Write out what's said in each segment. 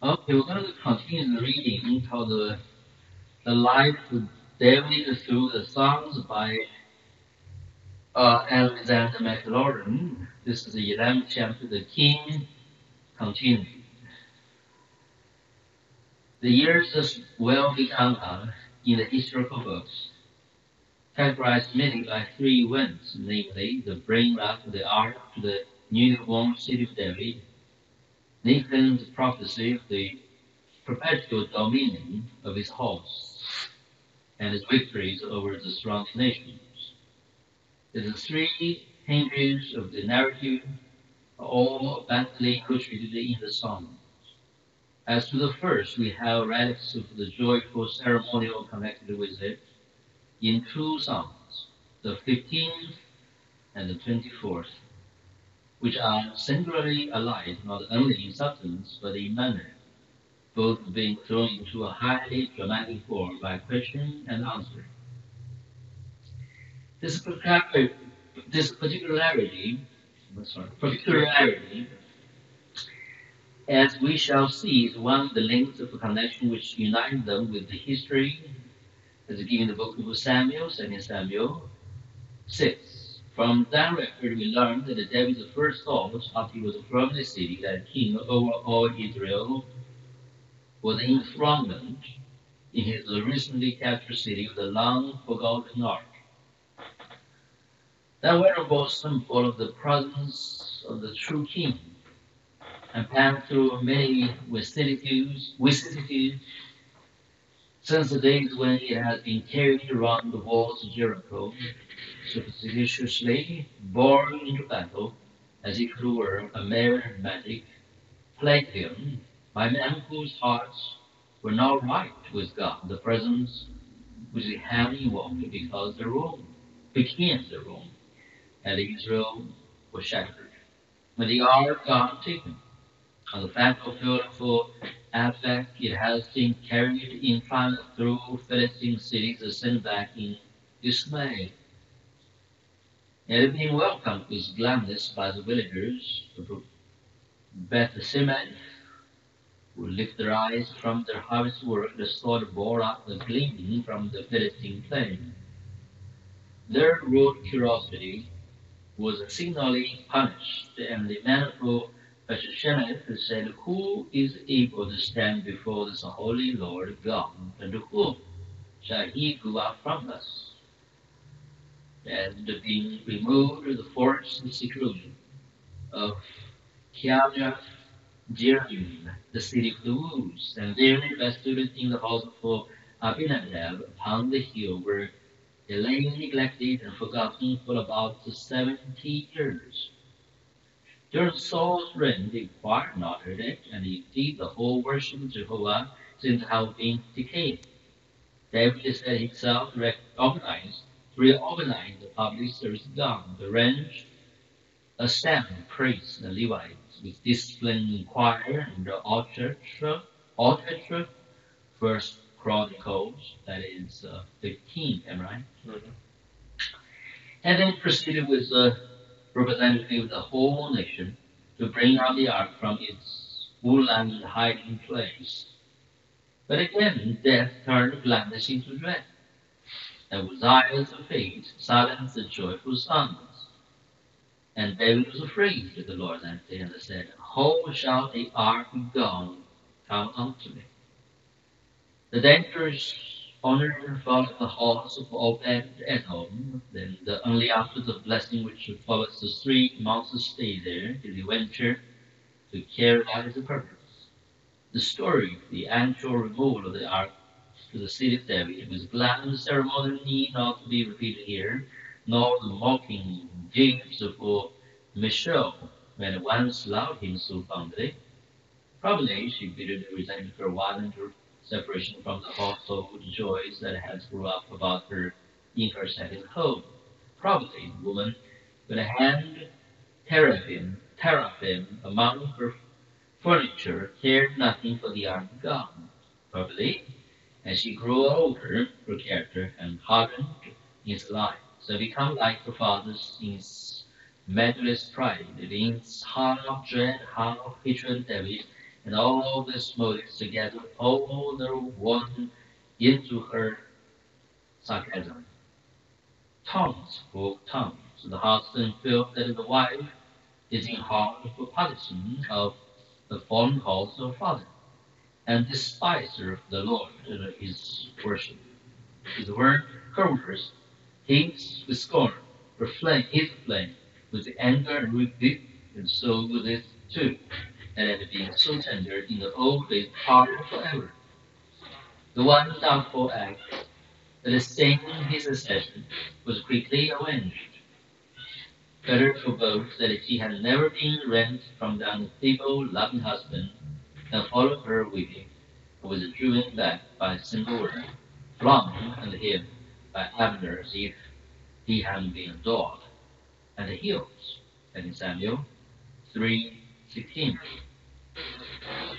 Okay, we're going to continue the reading called the Life of David through the Psalms by Alexander Maclaren. This is the 11th chapter, The King Continued. The years will become in the historical books, categorized mainly by three events, namely the bringing up of the ark to the newly-born city of David, Nathan's prophecy of the perpetual dominion of his hosts, and his victories over the surrounding nations. The three hinges of the narrative are all abundantly illustrated in the psalm. As to the first, we have relics of the joyful ceremonial connected with it in two psalms, the 15th and the 24th, which are singularly alike not only in substance but in manner, both being thrown into a highly dramatic form by question and answer. This particularity, this particularity, as we shall see, is one of the links of a connection which united them with the history, as given in the book of Samuel, 2 Samuel 6. From that record, we learn that David's first thought after he was from the city that king over all Israel was enthronement in his recently captured city of the long forgotten ark. That wearable symbol of the presence of the true king and passed through many vicissitudes since the days when it had been carried around the walls of Jericho, superstitiously borne into battle as if it were a mere magic plaything by men whose hearts were not right with God, the presence which they had invoked because the Rome became the Rome, and Israel was shattered. When the ark got taken, on the battlefield for Aphek, it has been carried in triumph through Philistine cities and sent back in dismay. It had been welcomed with gladness by the villagers of Beth-Shemesh, who lift their eyes from their harvest work, the sword bore up the gleaming from the Philistine plain. Their rude curiosity was signally punished, and the man of Beth-Shemesh said, "Who is able to stand before this holy Lord God, and to whom shall he go out from us?" And being removed the forest and seclusion of Kiryat Jearim, the city of the woods, and there invested in the house of Abinadab upon the hill where they lay neglected and forgotten for about 70 years. During Saul's reign, they inquired not at it, and indeed the whole worship of Jehovah seems to have been decayed. David set himself to reorganize the public service of God, arrange a staff of priests and Levites with discipline choir and the orchestra, First Chronicles, that is 15, am I right? Mm-hmm. And then proceeded with the representative of the whole nation to bring out the ark from its woodland hiding place. But again, death turned gladness into dread, and with eyes of faith silenced the joyful sons. And David was afraid of the Lord that day, and said, "How shall the ark of God come unto me?" The dangerous honor followed the house of Obed Edom, then only after the blessing which follows the 3 months' stay there did he venture to carry out the purpose. The story of the actual removal of the ark to the city of David with grand ceremony need not be repeated here, nor the mocking gifts of Michelle when once loved him so fondly. Probably she bitterly resented her violent separation from the household joys that had grew up about her in her second home. Probably the woman with a hand teraphim among her furniture cared nothing for the ark of God. Probably, as she grew older, her character and hardened in his life, so become like her father's in his measureless pride, in his half dread, half hatred of David, and all these motives together all are woven into her sarcasm. Tongues for tongues. The husband feels that the wife is in hard for partition of the fallen house of father, and despiser the Lord his worship. His word covers, hates with scorn, reflame his flame with anger and rebuke, and so with it too, and it being so tender in the old days, power forever. The one doubtful act that is stained his accession was quickly avenged. Better for both that he had never been rent from the unstable, loving husband than follow her weeping, and was driven back by a single word, flung at him by Abner as if he had been a dog, and the heels, and Samuel 3:16.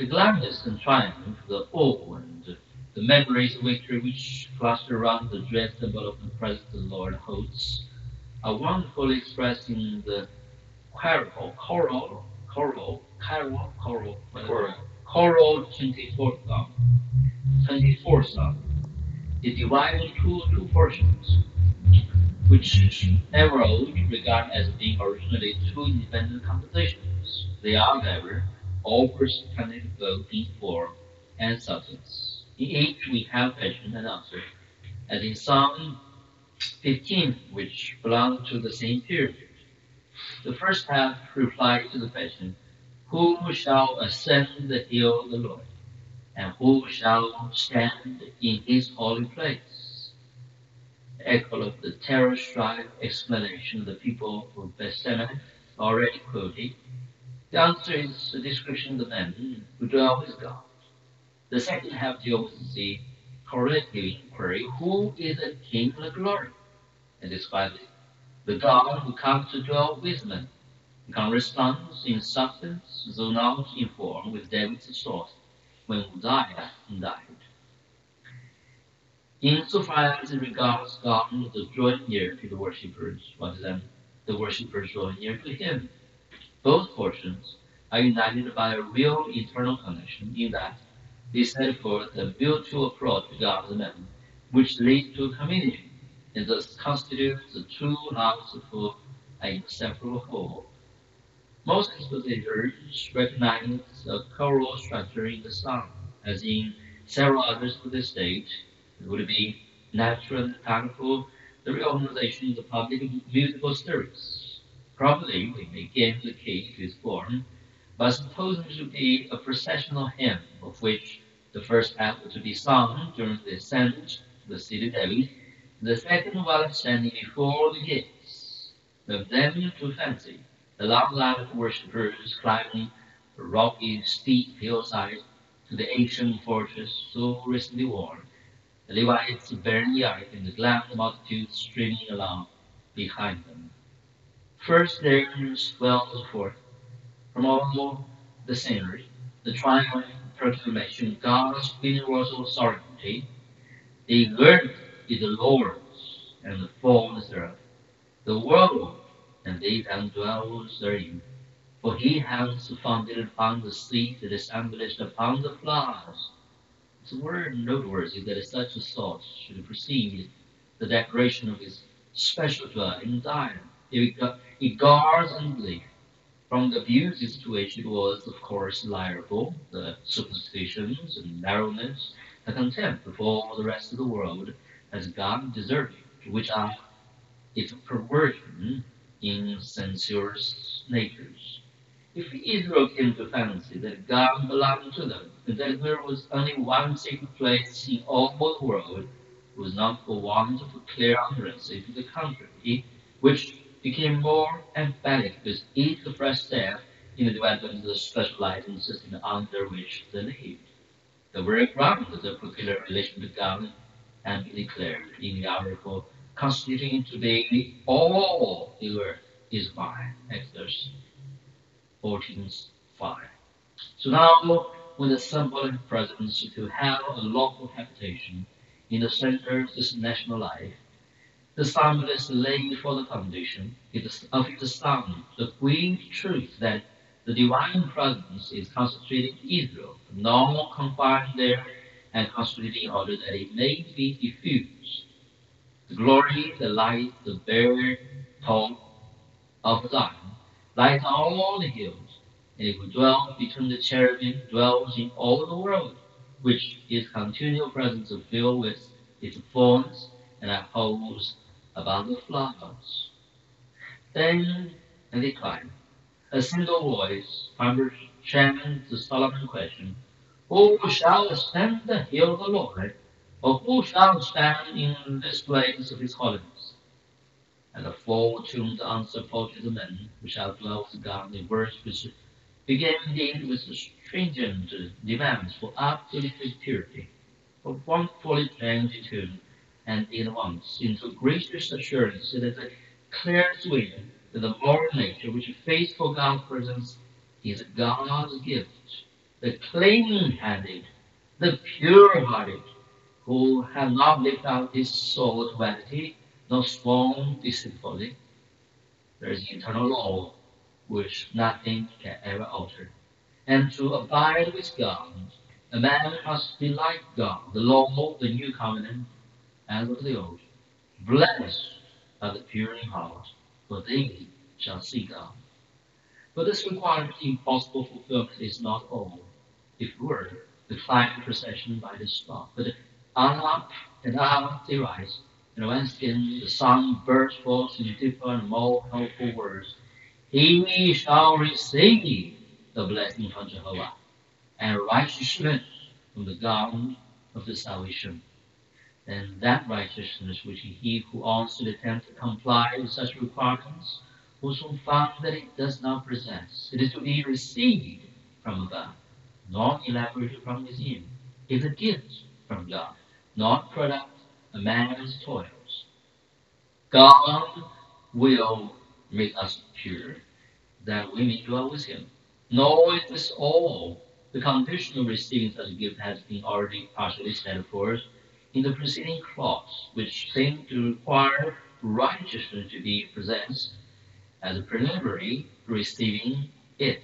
The gladness and triumph, the awe and the memories of victory which cluster around the dread symbol of the presence of the Lord hosts are wonderfully expressed in the choral 24th Psalm. It divided into two portions, which Everald regard as being originally two independent compositions. They are, however, all corresponding both in form and substance. In each we have question and answer, as in Psalm 15, which belong to the same period. The first half replies to the question, who shall ascend the hill of the Lord, and who shall stand in his holy place? The echo of the terror-struck explanation of the people of Bethlehem already quoted. The answer is a description of the men who dwell with God. The second half deals with the correlative inquiry, who is the King of glory? And describes the God who comes to dwell with men. He corresponds in substance, though not in form, with David's source when Uzziah died. Insofar as it regards God as drawing near to the worshippers, rather than the worshippers drawing near to Him, both portions are united by a real internal connection in that they set forth a mutual approach to God and man, which leads to communion, and thus constitutes the true house of an inseparable whole. Most expositors recognize a choral structure in the song, as in several others to this date. It would be natural and powerful the reorganization of the public musical service. Probably we may give the key to its form by supposing it to be a processional hymn, of which the first half was to be sung during the ascent to the city of David, and the second while standing before the gates. With them to fancy the long line of worshippers climbing the rocky, steep hillside to the ancient fortress so recently worn, the Levites bearing the ark and the glad multitude streaming along behind them. First there swells forth from all the scenery the triumphant proclamation of God's universal sovereignty. The earth is the Lord's, and the fullness thereof, the world, and they that dwell therein. For he has founded upon the sea, that is established upon the floods. It's a word noteworthy that such a thought should precede the declaration of his special dwelling in Zion. It guards unbelief from the abuses to which it was, of course, liable, the superstitions and narrowness, the contempt of all the rest of the world as God deserving, to which are its perversion in sensuous natures. If Israel came to fancy that God belonged to them, and that there was only one sacred place in all the world, it was not for want of a clear utterance to the contrary, which became more emphatic with each fresh step in the development of the specializing system under which they lived. The very ground of the peculiar relation to God and be declared in the article constituting to be all the earth is mine. Exodus 14:5. So now, when the symbolic presence to have a local habitation in the center of this national life, the psalmist laid for the foundation of the sound, the great truth that The divine presence is concentrated in Israel, not confined there, and concentrated in order that it may be diffused. The glory, the light, the bare top of Zion lies on all the hills, and it who dwells between the cherubim dwells in all the world, which is continual presence filled with its fullness, and upholds above the floods. Then, in decline, a single voice champions the solemn question, who shall ascend the hill of the Lord? Or who shall stand in this place of his holiness? And the full-tuned answer falls to the men who shall dwell with God in verse which begin indeed with stringent demands for absolute purity, for wonderfully trained tune, and in once into gracious assurance that the clear swing that the moral nature which faithful God's presence is God's gift, the clean-handed, the pure-hearted, who have not lifted out his soul to vanity, nor sworn deceitfully. There is eternal law which nothing can ever alter. And to abide with God, a man must be like God, the law, the new covenant, and of the old. Blessed are the pure in heart, for they shall see God. But this required impossible fulfillment is not all. If it were, the climb procession by the stop. But on up and up they rise, and once again the sun bursts forth in deeper and more helpful words. He shall receive the blessing from Jehovah, and righteousness from the God of the salvation. And that righteousness which he who honestly attempts to comply with such requirements will soon find that it does not possess. It is to be received from above, not elaborated from within. It is a gift from God, not product of man's toils. God will make us pure, that we may dwell with him. Nor is this all. The condition of receiving such a gift has been already partially set forth in the preceding clause, which seemed to require righteousness to be possessed as a preliminary to receiving it.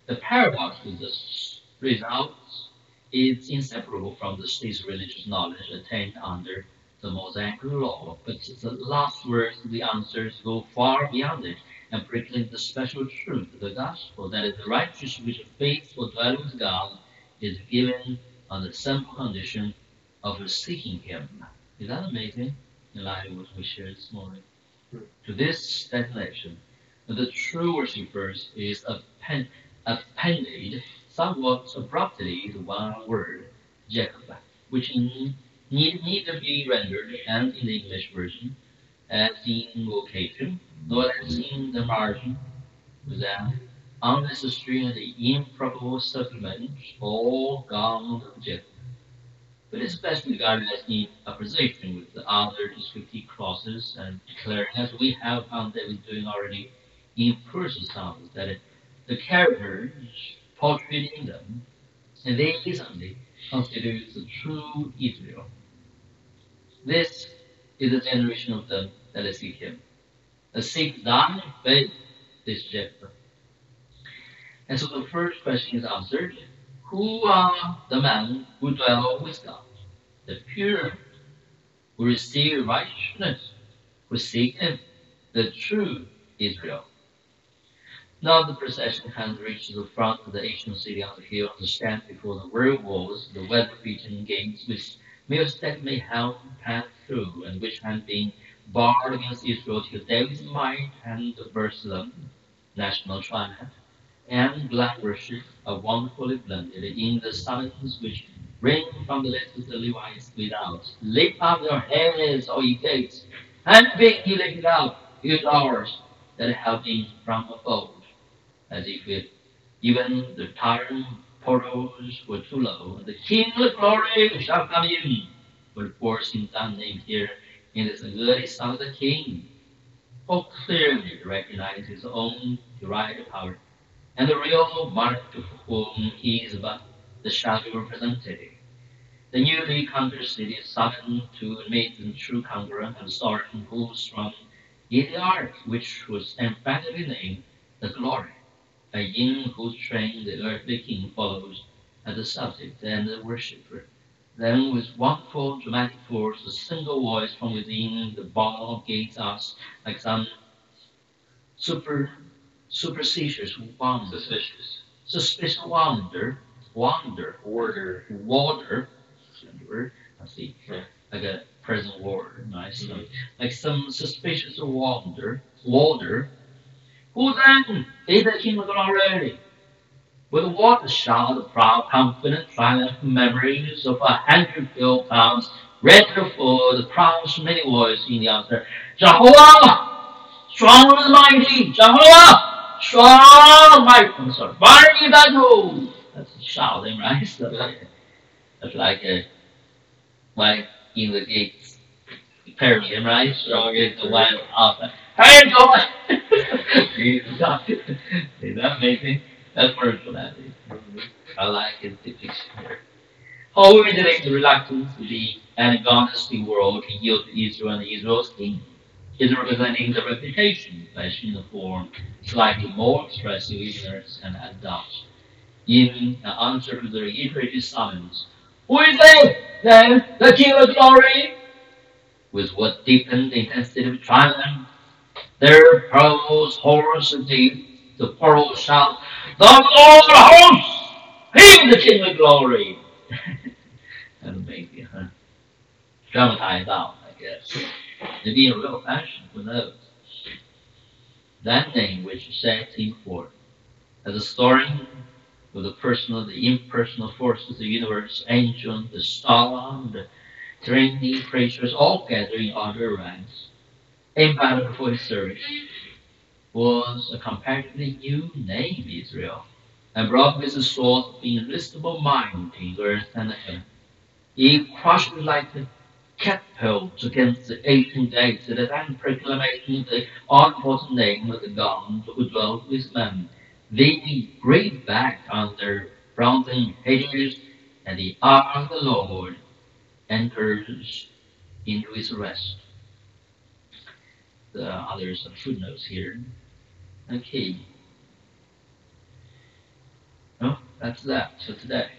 The paradox with this results is inseparable from the state's religious knowledge attained under the Mosaic law, but the last words of the answers go far beyond it and proclaim the special truth of the gospel, that is, the righteousness which faith for dwelling with God is given on the simple condition of seeking Him. Is that amazing? In line with what we shared this morning. To this declaration, the true worshippers is appended somewhat abruptly to one word, Jacob, which need neither be rendered and in the English version as the invocation, nor as in the margin, without unnecessary and improbable supplement, all gone of Jacob. But it's best regarded as in opposition with the other descriptive clauses and declaring, as we have found that we're doing already in person sounds, that the characters portrayed in them, and they only constitute the true Israel. This is the generation of them that seek him. The seek thy faith, this Jacob. And so the first question is answered. Who are the men who dwell with God? The pure, who receive righteousness, who seek him, the true Israel. Now the procession has reached the front of the ancient city on the hill to stand before the very walls, the weather-beaten gates which mere step may have passed through, and which had been barred against Israel till David's might and Jerusalem, national triumph, and black worship are wonderfully blended in the silence which ring from the lips of the Levites without. Lift up your heads, O ye gates, and be ye lifted up, ye doors that have been from of old, as if it, even the tyrant portals were too low, and the King of glory shall come in. For the force in that name here in this early Son of the King, who clearly recognizes his own derived power and the real monarch to whom he is but the shadow representative. The newly conquered city is summoned to meet the true conqueror and sovereign who from the ark which was emphatically named the glory. in whose train the earthly king follows as the subject and the worshipper. Then, with wonderful dramatic force, a single voice from within the ball gates us like some super superstitious wonder, suspicious water. Let's see, like a present word, nice, like some suspicious water. Who then is the king of glory? With what shall the proud, confident, triumphant memories of 100 register for the proud's many voice in the answer, Jehovah, strong and mighty, Jehovah, strong, mighty, mighty battle. That's shouting, right? So, that's like in the gates, period, right? So it's the one after. Hey, Joy! Is that amazing? That's wonderful, that is. I like his depiction here. How we relate the reluctance to the agonistic world to yield to Israel and Israel's king is representing the reputation, flesh in the form, slightly more expressive ignorance and adoption. In answer to the reiterated summons, who is it? Then the King of Glory? With what deepened intensity of triumph, there prowls horrors deep, the pearl shout, the Lord of hosts! He the King of Glory! And maybe, dramatized out, I guess. Maybe in real fashion, who knows? That name which sets him forth as a story of the personal, the impersonal forces of the universe, ancient, the star, the Trinity, creatures, all gathering under ranks, in battle for his service, was a comparatively new name, Israel, and brought with the source of irresistible mind to earth and heaven. He crushed like a catapult against the ancient gates that then proclaimed the all-important name of the God who dwelt with men. They breathed back on their bronzen hedges, and the ark of the Lord enters into his rest. The others are footnotes here. Okay. No, that's that. So today.